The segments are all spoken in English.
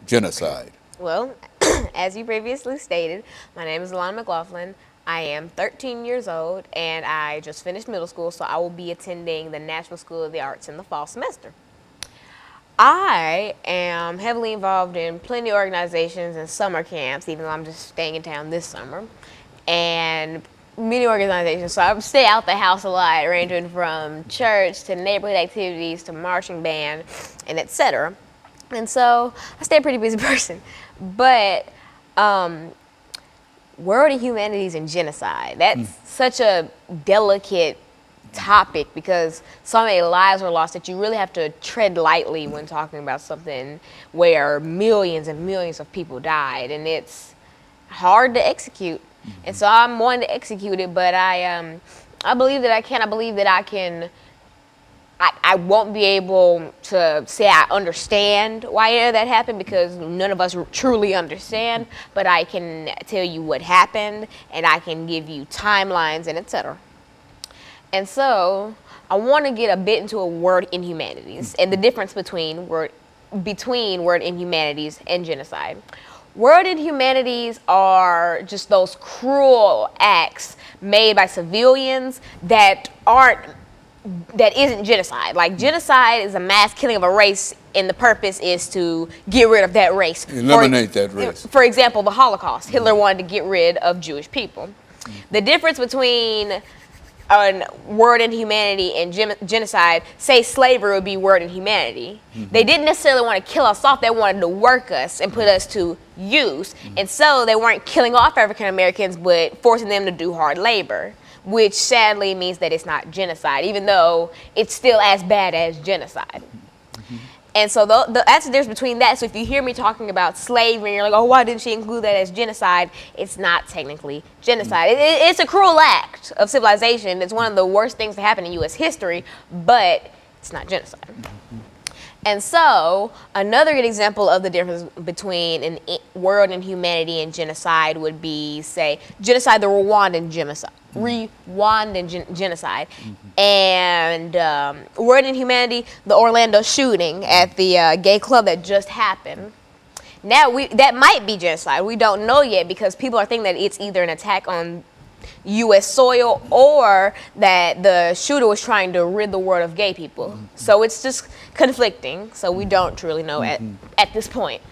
genocide? Well, as you previously stated, my name is Alana McLaughlin. I am 13 years old and I just finished middle school, so I will be attending the National School of the Arts in the fall semester. I am heavily involved in plenty of organizations and summer camps, even though I'm just staying in town this summer, and many organizations. So I stay out the house a lot, ranging from church to neighborhood activities to marching band and etc. And so I stay a pretty busy person. But World Inhumanities and Genocide, that's such a delicate topic because so many lives were lost that you really have to tread lightly when talking about something where millions and millions of people died, and it's hard to execute. And so I'm wanting to execute it, but I believe that I can. I believe that I can. I won't be able to say I understand why that happened because none of us truly understand, but I can tell you what happened and I can give you timelines and etc. And so I want to get a bit into a word inhumanities and the difference between word inhumanities and genocide. Word inhumanities are just those cruel acts made by civilians that isn't genocide. Like genocide is a mass killing of a race and the purpose is to get rid of that race. Eliminate that race. For example, the Holocaust. Hitler wanted to get rid of Jewish people. The difference between word inhumanity and genocide, say slavery would be word inhumanity. They didn't necessarily want to kill us off, they wanted to work us and put us to use. And so they weren't killing off African Americans but forcing them to do hard labor, which sadly means that it's not genocide, even though it's still as bad as genocide. And so that's the difference between that. So if you hear me talking about slavery and you're like, oh, why didn't she include that as genocide? It's not technically genocide. It's a cruel act of civilization. It's one of the worst things to happen in U.S. history, but it's not genocide. And so another good example of the difference between word inhumanity and genocide would be, say, genocide, the Rwandan genocide. Genocide. And word inhumanity, the Orlando shooting at the gay club that just happened. Now, that might be genocide. We don't know yet because people are thinking that it's either an attack on U.S. soil or that the shooter was trying to rid the world of gay people. So it's just conflicting. So we don't truly know at this point.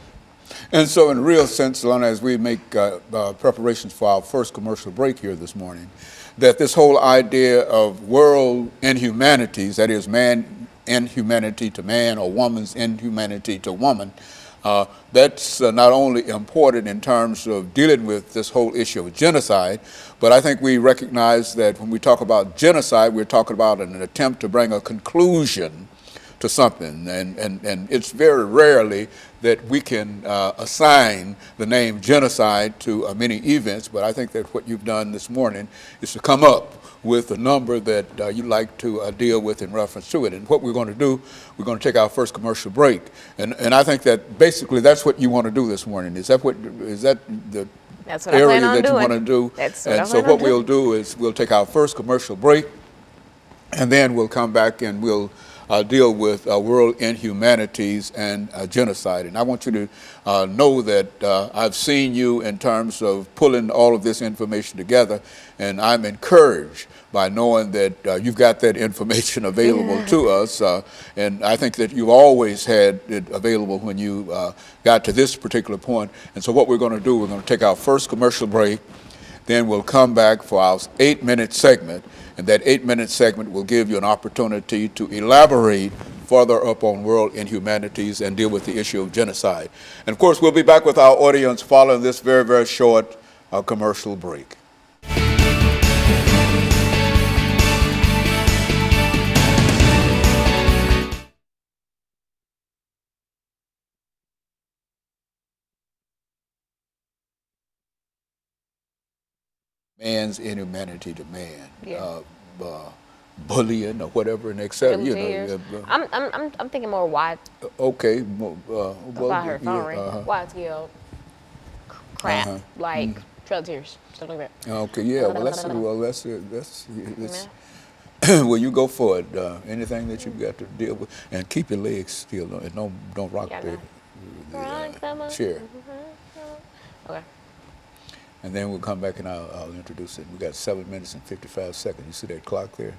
And so in a real sense, Alana, as we make preparations for our first commercial break here this morning, that this whole idea of world inhumanities, that is man inhumanity to man or woman's inhumanity to woman, that's not only important in terms of dealing with this whole issue of genocide, but I think we recognize that when we talk about genocide, we're talking about an attempt to bring a conclusion to something, and it's very rarely that we can assign the name genocide to many events, but I think that what you've done this morning is to come up with a number that you'd like to deal with in reference to it. And what we're going to do, we're going to take our first commercial break, and I think that basically that's what you want to do this morning. Is that the that's what area I plan on that doing. You want to do? That's what and so what we'll do is we'll take our first commercial break, and then we'll come back and we'll deal with world inhumanities and genocide. And I want you to know that I've seen you in terms of pulling all of this information together, and I'm encouraged by knowing that you've got that information available to us. And I think that you always had it available when you got to this particular point. And so what we're going to do, we're going to take our first commercial break, then we'll come back for our 8-minute segment. And that 8-minute segment will give you an opportunity to elaborate further up on world inhumanities and deal with the issue of genocide. And of course, we'll be back with our audience following this very, very short commercial break. Man's inhumanity to man. Bullying or whatever and etc. You know, I'm thinking more wide. Okay. About her phone, wide scale crap like Trail of Tears, stuff like that. Okay, yeah. Well, that's well, you go for it. Anything that you've got to deal with, and keep your legs still, and don't rock chair. Okay. And then we'll come back and I'll introduce it. We got 7 minutes and 55 seconds. You see that clock there?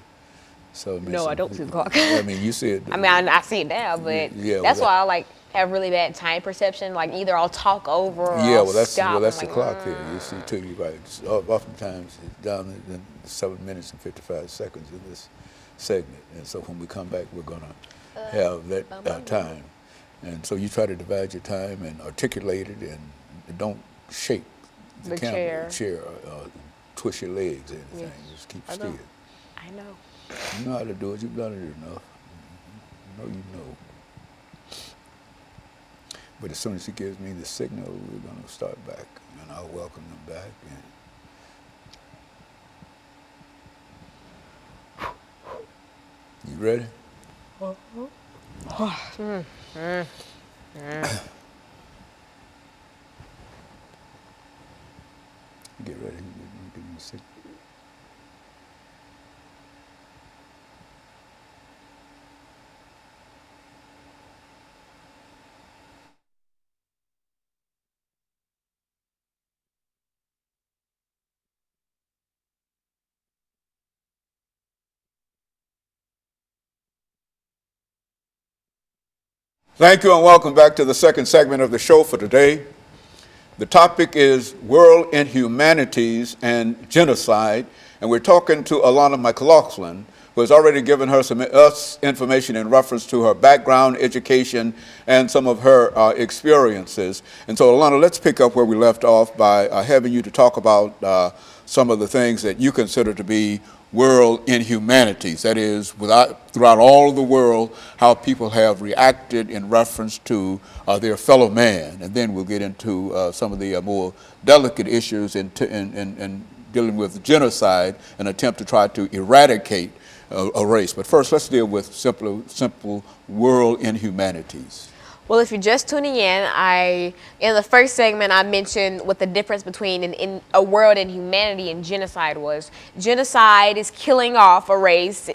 7 minutes. No, I don't see the clock. I mean, you see it. I mean, I see it now, but that's why I like have really bad time perception. Like either I'll talk over or I'll stop. Well, that's the clock there. You see too. You right. Oftentimes it's down in 7 minutes and 55 seconds in this segment, and so when we come back, we're gonna have that time. And so you try to divide your time and articulate it, and don't shake the camera, chair, twist your legs or anything. Just keep still. I know. You know how to do it. You've done it enough. You know. But as soon as he gives me the signal, we're going to start back, and I'll welcome them back. And you ready? Get ready. Give me a signal. Thank you and welcome back to the second segment of the show for today. The topic is World Inhumanities and Genocide, and we're talking to Alana McLaughlin, who has already given us information in reference to her background, education, and some of her experiences. And so, Alana, let's pick up where we left off by having you to talk about some of the things that you consider to be world inhumanities. That is, throughout all of the world, how people have reacted in reference to their fellow man. And then we'll get into some of the more delicate issues in dealing with genocide, an attempt to try to eradicate a race. But first, let's deal with simple world inhumanities. Well, if you're just tuning in the first segment, I mentioned what the difference between a world inhumanity and genocide was. Genocide is killing off a race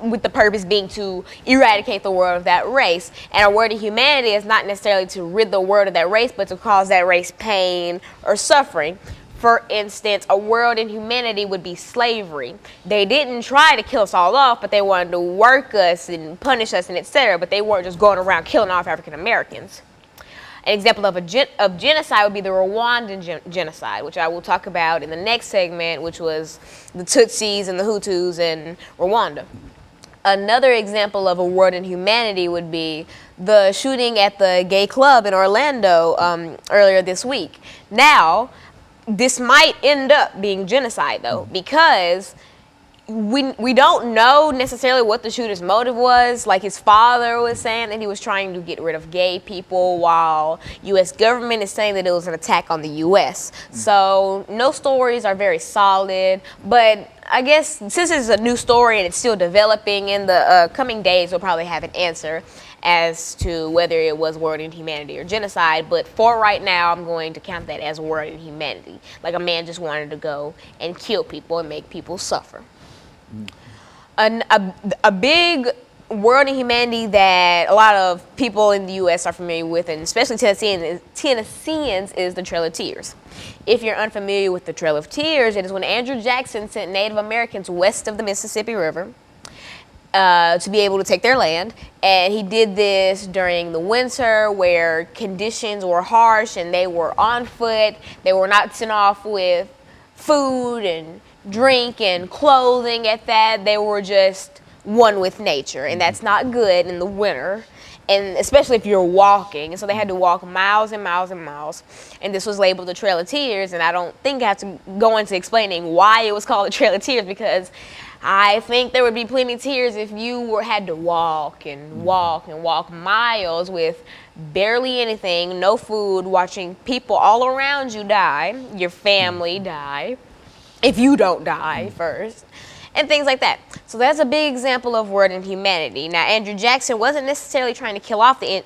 with the purpose being to eradicate the world of that race. And a world inhumanity is not necessarily to rid the world of that race, but to cause that race pain or suffering. For instance, a world inhumanity would be slavery. They didn't try to kill us all off, but they wanted to work us and punish us and etc. But they weren't just going around killing off African Americans. An example of genocide would be the Rwandan genocide, which I will talk about in the next segment, which was the Tutsis and the Hutus in Rwanda. Another example of a world inhumanity would be the shooting at the gay club in Orlando earlier this week. Now, this might end up being genocide, though, because we don't know necessarily what the shooter's motive was. Like his father was saying that he was trying to get rid of gay people, while U.S. government is saying that it was an attack on the U.S. So no stories are very solid, but I guess since it's a new story and it's still developing, in the coming days we'll probably have an answer as to whether it was world inhumanity or genocide. But for right now, I'm going to count that as world inhumanity. Like a man just wanted to go and kill people and make people suffer. A big world inhumanity that a lot of people in the U.S. are familiar with, and especially Tennesseans, is the Trail of Tears. If you're unfamiliar with the Trail of Tears, it is when Andrew Jackson sent Native Americans west of the Mississippi River to be able to take their land. And he did this during the winter where conditions were harsh and they were on foot. They were not sent off with food and drink and clothing at that. They were just one with nature, and that's not good in the winter, and especially if you're walking. And so they had to walk miles and miles and miles, and this was labeled the Trail of Tears. And I don't think I have to go into explaining why it was called the Trail of Tears, because I think there would be plenty of tears if you had to walk and walk and walk miles with barely anything, no food, watching people all around you die, your family die, if you don't die first, and things like that. So that's a big example of world inhumanity. Now, Andrew Jackson wasn't necessarily trying to kill off the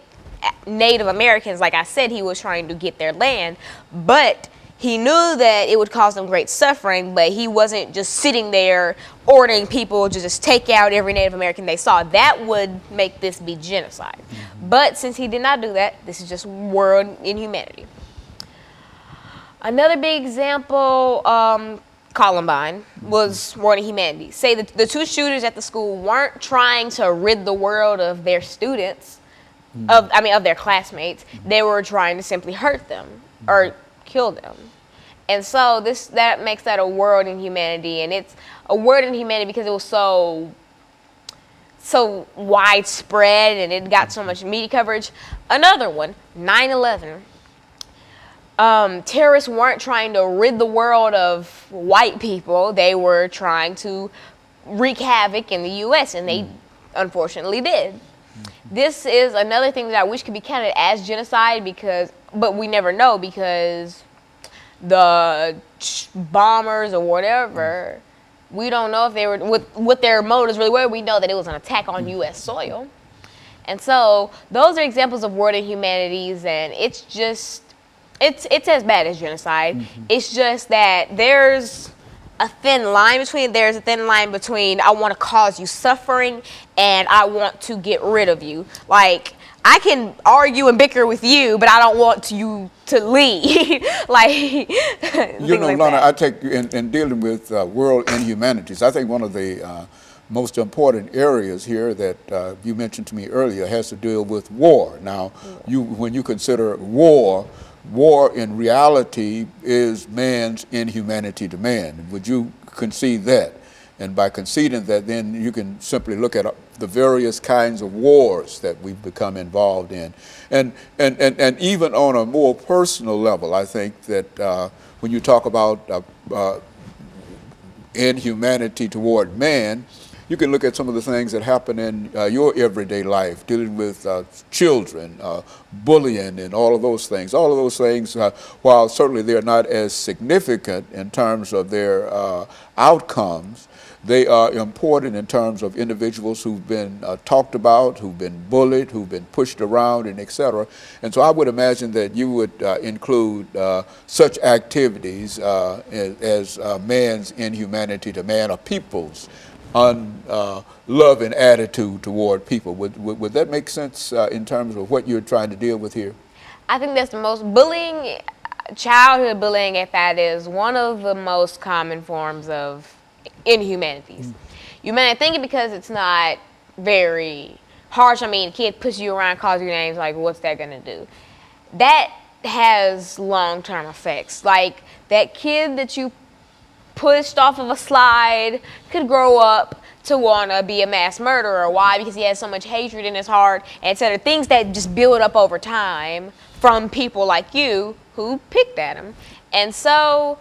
Native Americans. Like I said, he was trying to get their land, but he knew that it would cause them great suffering, but he wasn't just sitting there ordering people to just take out every Native American they saw. That would make this be genocide. But since he did not do that, this is just world inhumanity. Another big example, Columbine, was world inhumanity. Say that the two shooters at the school weren't trying to rid the world of their students, of their classmates. They were trying to simply hurt them or kill them. And so that makes that a word in humanity, and it's a word in humanity because it was so widespread and it got so much media coverage. Another one, 9/11. Terrorists weren't trying to rid the world of white people. They were trying to wreak havoc in the U.S., and they unfortunately did. This is another thing that I wish could be counted as genocide, but we never know, because the bombers or whatever, we don't know if they were, what their motives really were. We know that it was an attack on U.S. soil. And so those are examples of world inhumanities, and it's as bad as genocide. It's just that there's a thin line between I want to cause you suffering and I want to get rid of you. Like, I can argue and bicker with you, but I don't want you to leave. Like, you know, Lana, I take in dealing with world inhumanities, I think one of the most important areas here that you mentioned to me earlier has to deal with war. Now, when you consider war in reality is man's inhumanity to man. Would you concede that? And by conceding that, then you can simply look at the various kinds of wars that we've become involved in. And even on a more personal level, I think that when you talk about inhumanity toward man, you can look at some of the things that happen in your everyday life, dealing with children, bullying, and all of those things. All of those things, while certainly they're not as significant in terms of their outcomes, they are important in terms of individuals who've been talked about, who've been bullied, who've been pushed around, and et cetera. And so I would imagine that you would include such activities as man's inhumanity to man, or people's unloving attitude toward people. Would that make sense in terms of what you're trying to deal with here? I think that's the most bullying, childhood bullying, if that is one of the most common forms of inhumanities. You may not think it because it's not very harsh. I mean, a kid pushes you around, calls you names, like, what's that gonna do? That has long-term effects. Like, that kid that you pushed off of a slide could grow up to want to be a mass murderer. Why? Because he has so much hatred in his heart, etc. Things that just build up over time from people like you who picked at him. And so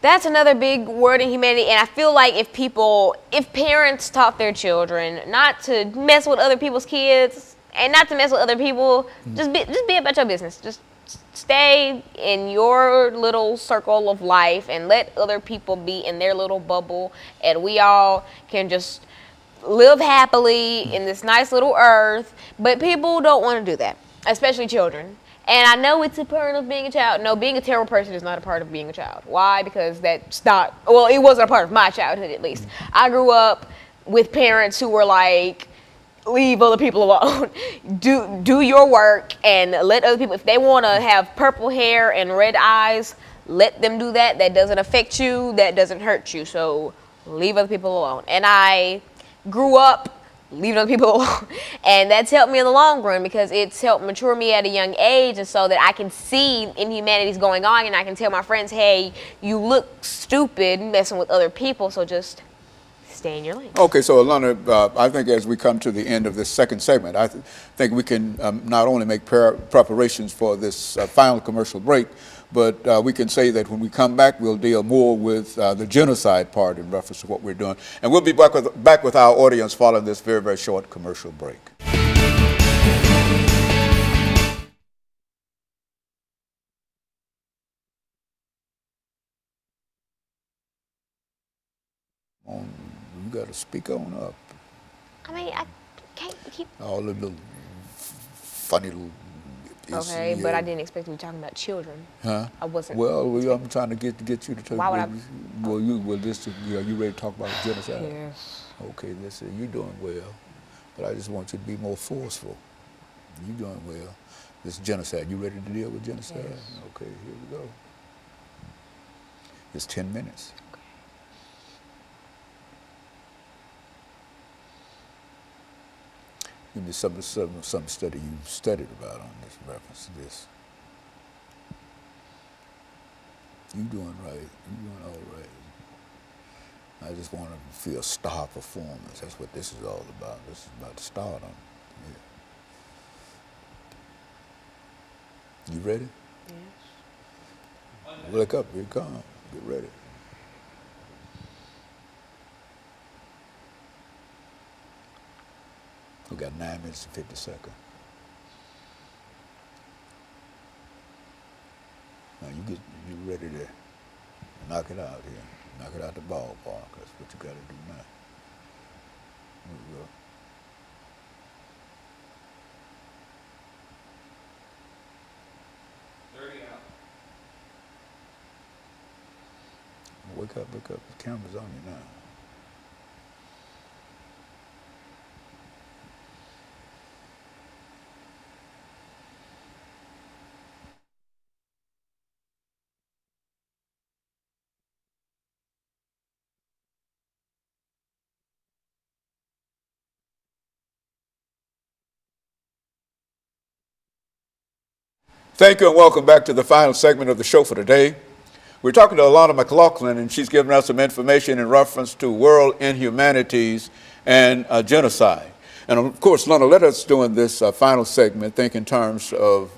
that's another big word in humanity. And I feel like if parents taught their children not to mess with other people's kids and not to mess with other people, just be about your business. Just stay in your little circle of life and let other people be in their little bubble, and we all can just live happily in this nice little earth. But people don't want to do that, especially children. And I know it's a part of being a child. No, being a terrible person is not a part of being a child. Why? Because that's not, well, it wasn't a part of my childhood, at least. I grew up with parents who were like, leave other people alone. Do your work and let other people, if they want to have purple hair and red eyes, let them do that. That doesn't affect you. That doesn't hurt you. So leave other people alone. And I grew up leaving other people alone. And that's helped me in the long run, because it's helped mature me at a young age, and so that I can see inhumanities going on, and I can tell my friends, hey, you look stupid messing with other people, so just stay in your lane. Okay, so Alana, I think as we come to the end of this second segment, I think we can not only make preparations for this final commercial break, but we can say that when we come back, we'll deal more with the genocide part in reference to what we're doing. And we'll be back with our audience following this very, very short commercial break. You got to speak on up. I mean, I can't keep... All the little funny little Okay, but I didn't expect you to be talking about children. Huh? I wasn't. Well, I'm trying to get you to talk. Why would I? Well, you ready to talk about genocide? Yes. Okay, listen, you're doing well, but I just want you to be more forceful. You're doing well. This genocide, you ready to deal with genocide? Yes. Okay, here we go. It's 10 minutes. Okay. Give me some study you studied about on this reference to this. You doing right. You doing all right. I just want to feel star performance. That's what this is all about. This is about to start on. Yeah. You ready? Yes. Look up. Here it comes. Get ready. We got 9 minutes and 50 seconds. Now you ready to knock it out here. Knock it out the ballpark. That's what you got to do now. Here we go. Wake up, wake up. The camera's on you now. Thank you and welcome back to the final segment of the show for today. We're talking to Alana McLaughlin, and she's giving us some information in reference to world inhumanities and genocide. And of course, Alana, let us doing this final segment think in terms of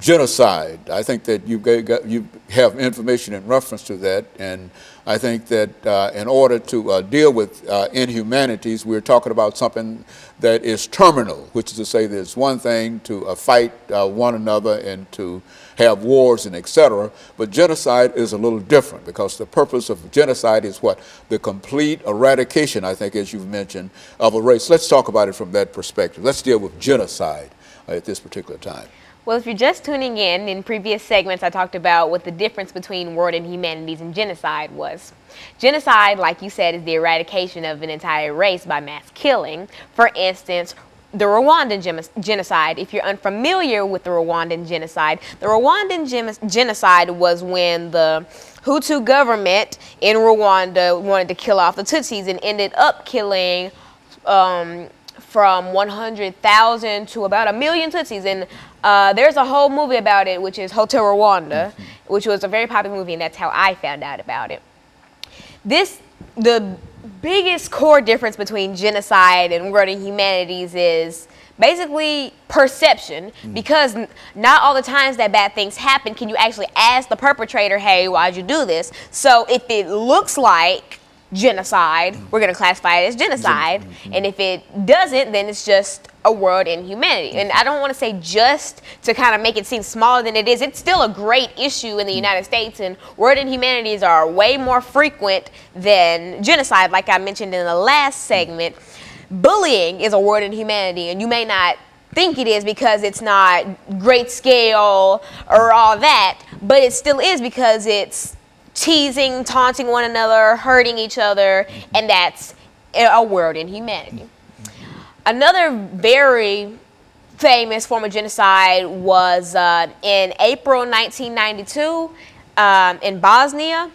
genocide. I think that you have information in reference to that, and I think that in order to deal with inhumanities, we're talking about something that is terminal, which is to say there's one thing to fight one another and to have wars and etc. But genocide is a little different because the purpose of genocide is what? The complete eradication, I think, as you've mentioned, of a race. Let's talk about it from that perspective. Let's deal with genocide at this particular time. Well, if you're just tuning in previous segments, I talked about what the difference between world inhumanities and genocide was. Genocide, like you said, is the eradication of an entire race by mass killing. For instance, the Rwandan genocide. If you're unfamiliar with the Rwandan genocide genocide was when the Hutu government in Rwanda wanted to kill off the Tutsis and ended up killing from 100,000 to about 1 million Tutsis. And there's a whole movie about it, which is Hotel Rwanda, which was a very popular movie, and that's how I found out about it. The biggest core difference between genocide and world inhumanities is basically perception, because not all the times that bad things happen can you actually ask the perpetrator, hey, why'd you do this? So if it looks like genocide, we're going to classify it as genocide, and if it doesn't, then it's just a world inhumanity. And I don't want to say just to kind of make it seem smaller than it is. It's still a great issue in the United States, and world inhumanities are way more frequent than genocide. Like I mentioned in the last segment, bullying is a world inhumanity, and you may not think it is because it's not great scale or all that, but it still is because it's teasing, taunting one another, hurting each other, and that's a world inhumanity. Another very famous form of genocide was in April 1992 in Bosnia,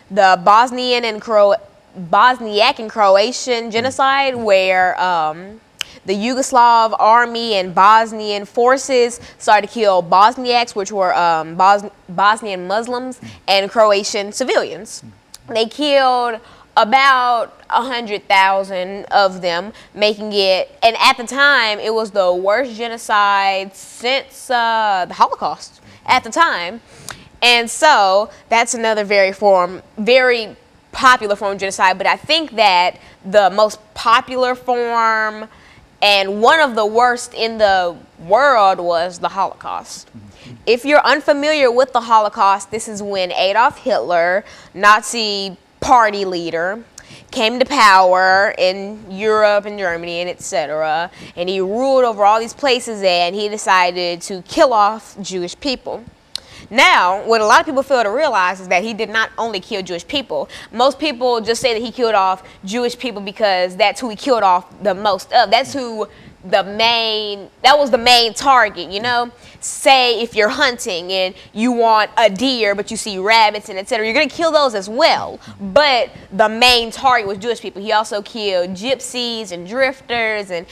the Bosniak and Croatian genocide, where the Yugoslav army and Bosnian forces started to kill Bosniaks, which were Bosnian Muslims, and Croatian civilians. They killed about 100,000 of them, making it, and at the time, it was the worst genocide since the Holocaust at the time. And so that's another very popular form of genocide, but I think that the most popular form and one of the worst in the world was the Holocaust. If you're unfamiliar with the Holocaust, this is when Adolf Hitler, Nazi party leader, came to power in Europe and Germany and etc. And he ruled over all these places, and he decided to kill off Jewish people. Now, what a lot of people fail to realize is that he did not only kill Jewish people. Most people just say that he killed off Jewish people because that's who he killed off the most of. That's who that was the main target, you know? Say if you're hunting and you want a deer, but you see rabbits and etc., you're going to kill those as well. But the main target was Jewish people. He also killed gypsies and drifters and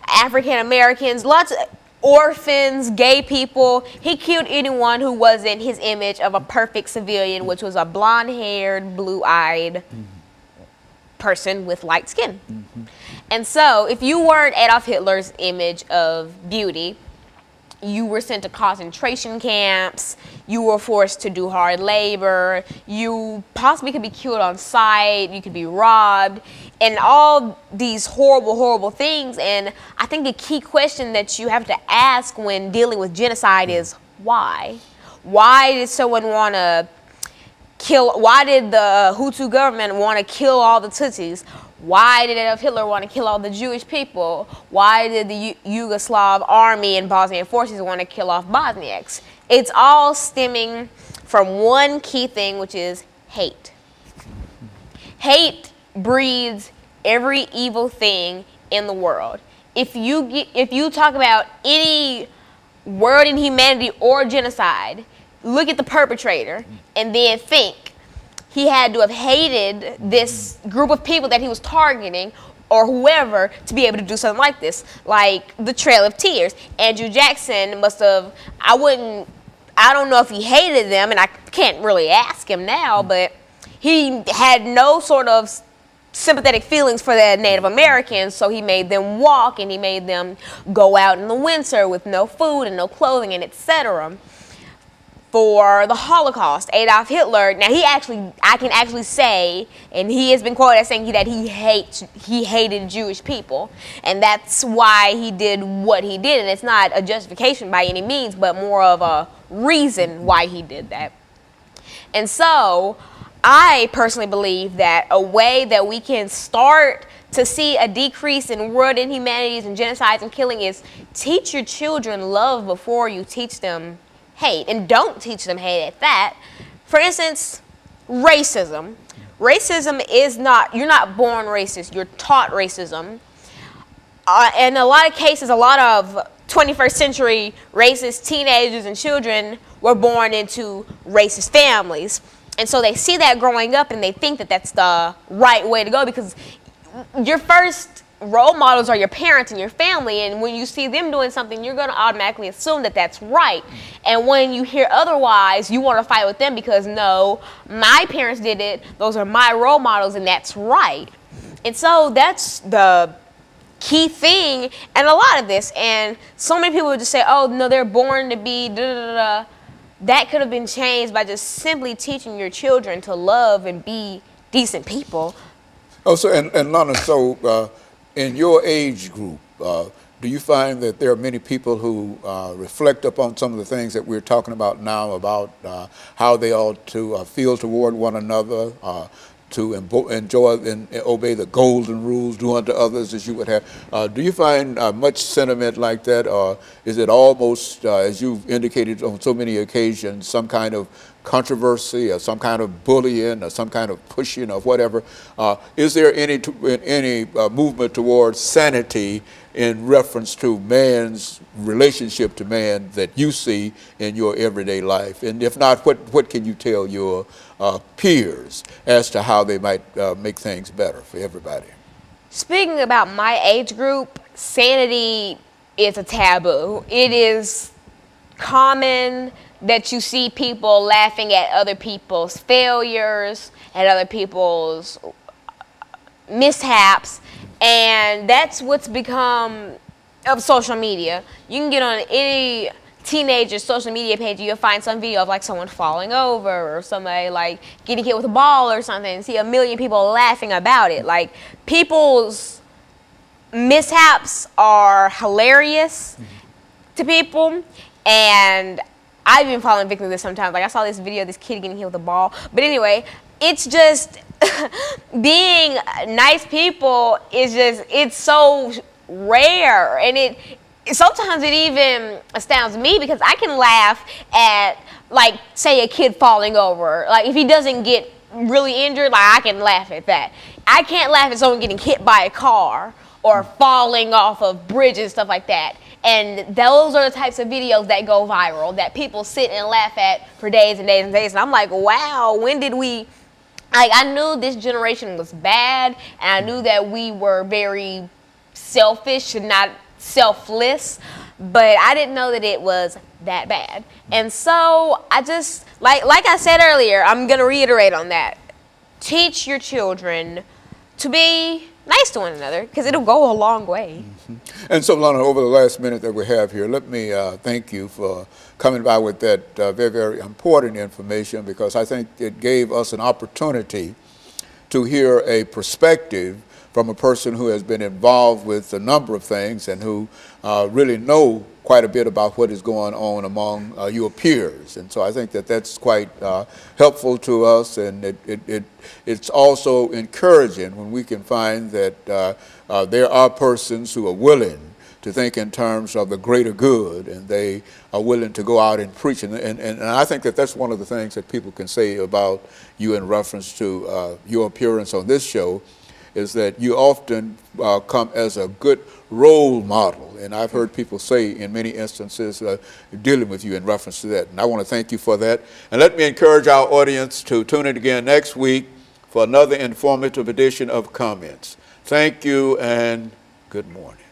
African Americans, lots of orphans, gay people. He killed anyone who wasn't his image of a perfect civilian, which was a blonde-haired, blue-eyed person with light skin. And so if you weren't Adolf Hitler's image of beauty, you were sent to concentration camps, you were forced to do hard labor, you possibly could be killed on sight, you could be robbed, and all these horrible, horrible things. And I think the key question that you have to ask when dealing with genocide is why? Why did someone want to kill, why did the Hutu government want to kill all the Tutsis? Why did Adolf Hitler want to kill all the Jewish people? Why did the Yugoslav army and Bosnian forces want to kill off Bosniaks? It's all stemming from one key thing, which is hate. Hate breeds every evil thing in the world. If you talk about any word in humanity or genocide, look at the perpetrator and then think he had to have hated this group of people that he was targeting or whoever to be able to do something like this, like the Trail of Tears. Andrew Jackson must have, I don't know if he hated them, and I can't really ask him now, but he had no sort of sympathetic feelings for the Native Americans, so he made them walk and he made them go out in the winter with no food and no clothing and etc. For the Holocaust, Adolf Hitler, now I can actually say, and he has been quoted as saying that he hated Jewish people, and that's why he did what he did, and it's not a justification by any means, but more of a reason why he did that. And so, I personally believe that a way that we can start to see a decrease in world inhumanities and genocides and killing is teach your children love before you teach them hate, and don't teach them hate at that. For instance, racism. Racism is not, you're not born racist, you're taught racism. In a lot of cases, a lot of 21st century racist teenagers and children were born into racist families. And so they see that growing up and they think that that's the right way to go, because your first role models are your parents and your family, and when you see them doing something, you're going to automatically assume that that's right. And when you hear otherwise, you want to fight with them because, no, my parents did it, those are my role models, and that's right. And so that's the key thing and a lot of this. And so many people would just say, oh, no, they're born to be da-da-da-da. That could have been changed by just simply teaching your children to love and be decent people. Oh, so, and Lana, so in your age group, do you find that there are many people who reflect upon some of the things that we're talking about now, about how they ought to feel toward one another, to enjoy and obey the golden rules, do unto others as you would have? Do you find much sentiment like that, or is it almost, as you've indicated on so many occasions, some kind of controversy or some kind of bullying or some kind of pushing or whatever? Is there any movement towards sanity in reference to man's relationship to man that you see in your everyday life? And if not, what can you tell your peers as to how they might make things better for everybody? Speaking about my age group, sanity is a taboo. It is common that you see people laughing at other people's failures, at other people's mishaps, and that's what's become of social media. You can get on any teenager's social media page, you'll find some video of like someone falling over or somebody like getting hit with a ball or something, and see a million people laughing about it. Like, people's mishaps are hilarious to people, and I've been falling victim to this sometimes. Like, I saw this video of this kid getting hit with a ball. But anyway, it's just, being nice people is just, it's so rare, and sometimes it even astounds me, because I can laugh at, like, say a kid falling over. Like, if he doesn't get really injured, like, I can laugh at that. I can't laugh at someone getting hit by a car or falling off of bridges and stuff like that. And those are the types of videos that go viral, that people sit and laugh at for days and days and days. And I'm like, wow, when did we... Like, I knew this generation was bad, and I knew that we were very selfish and not selfless, but I didn't know that it was that bad. And so I just, like I said earlier, I'm going to reiterate on that. Teach your children to be nice to one another, because it'll go a long way. And so, Alana, over the last minute that we have here, let me thank you for coming by with that very, very important information, because I think it gave us an opportunity to hear a perspective from a person who has been involved with a number of things and who really know quite a bit about what is going on among your peers. And so I think that that's quite helpful to us, and it's also encouraging when we can find that there are persons who are willing to think in terms of the greater good, and they are willing to go out and preach. And I think that that's one of the things that people can say about you in reference to your appearance on this show, is that you often come as a good role model. And I've heard people say in many instances dealing with you in reference to that. And I want to thank you for that. And let me encourage our audience to tune in again next week for another informative edition of Comments. Thank you and good morning.